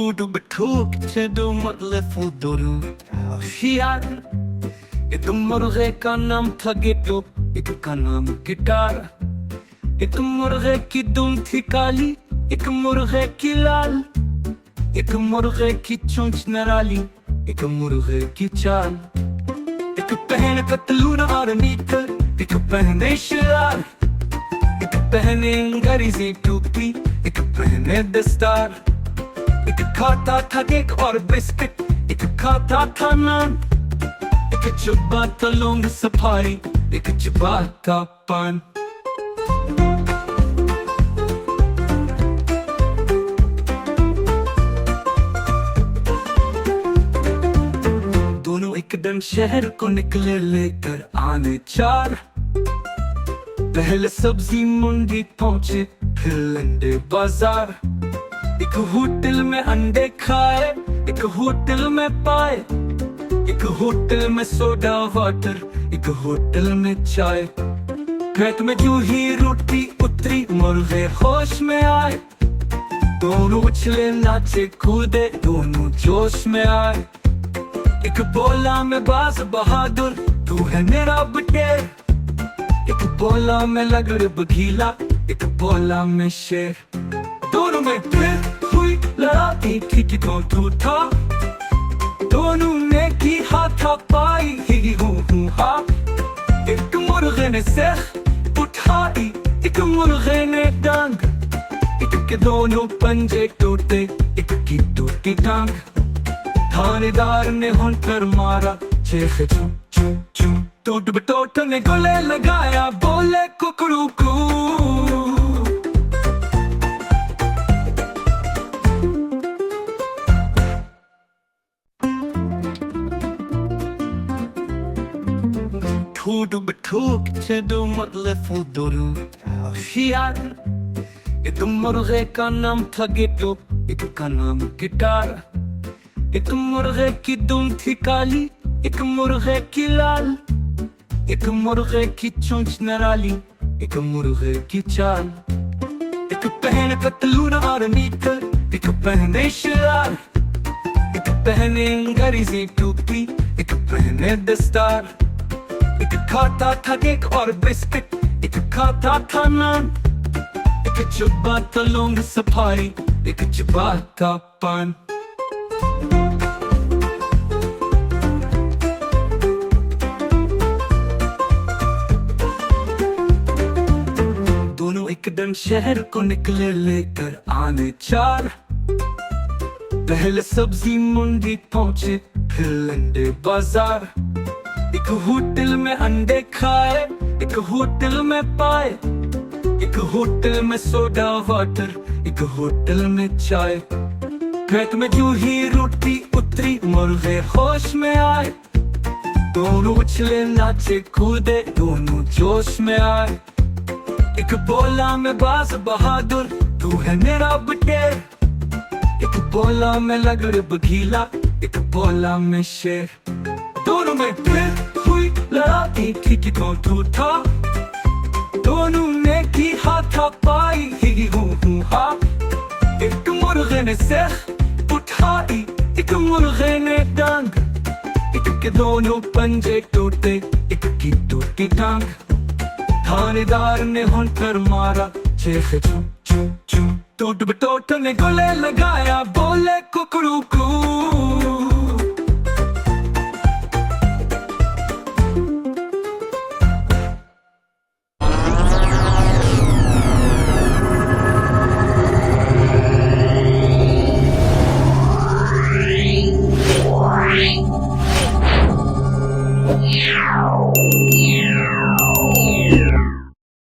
ठूड बठूक चेदो मतलब फुदुरु होशियार। एक मुर्गे का नाम था गिट्टू, एक का नाम गिटार। एक मुर्गे की दुम थी काली, एक मुर्गे की लाल। एक मुर्गे की चोंच नराली, एक मुर्गे की चाल। एक पहने पतलून और नीकर, एक पहने शरार। एक पहने अंग्रेजी टोपी, एक पहने दस्तार। एक खाता था केक और बिस्किट, एक खाता था नान। एक चबाता लौंग सफारी, एक चबाता पान। दोनों एकदम शहर को निकले लेकर आने चार। पहले सब्जी मंडी पहुंचे, फिर अंडे बाजार। एक होटल में अंडे खाए, एक होटल में पाए। एक होटल में सोडा वाटर, एक होटल में चाय। पेट में जो ही रोटी उतरी, मुर्गे होश में आए। दोनों उछले नाचे कूदे, दोनों जोश में आए। एक बोला मैं बाज बहादुर, तू है मेरा बटेर। एक बोला मैं लगड़ बघीला, एक बोला मैं शेर। दोनों में फिर हुई लड़ाई, ठीक तो था। दोनों ने की हाथापाई, ही हूँ हा। एक मुर्गे ने सेख उठाई, एक मुर्गे ने डांग। एक के दोनों पंजे टूटे, एक की टूटी टांग। थानेदार ने होकर मारा, चेख चू चू चू। टूट बटोट ने गले लगाया, बोले कुकड़ू कू। ठूड बठूक चेदो मतलब फुदुरु होशियार। एक मुर्गे का नाम था गिट्टू, एक का नाम गिटार। एक मुर्गे की दुम थी काली, एक मुर्गे की लाल। एक मुर्गे की चोंच नराली, एक मुर्गे की चाल। एक पहने पतलून और नीकर, एक पहने शरार। एक पहने अंग्रेजी टोपी, एक पहने दस्तार। एक खाता था केक और बिस्किट, एक खाता था नान। एक चबाता लौंग सफारी, एक चबाता पान। दोनों एकदम शहर को निकले लेकर आने चार। पहले सब्जी मंडी पहुंचे, फिर अंडे बाजार। एक होटल में अंडे खाए, एक होटल में पाए। एक होटल में सोडा वाटर, एक होटल में चाय। पेट में जो ही रोटी उतरी, मुर्गे होश में आए। दोनों उछले नाचे कूदे, दोनों जोश में आए। एक बोला मैं बाज बहादुर, तू है मेरा बटेर। एक बोला मैं लगड़ बघीला, एक बोला मैं शेर। दोनों में फिर हुई लड़ाई, ठीक तो था। दोनों ने की हाथापाई, ही हूँ हा। एक मुर्गे ने सेख उठाई, एक मुर्गे ने डांग। एक के दोनों पंजे टूटे, एक की टूटी टांग। थानेदार ने होकर मारा, चेख चू चू चू। टूट बटोट ने गले लगाया, बोले कुकड़ू कू।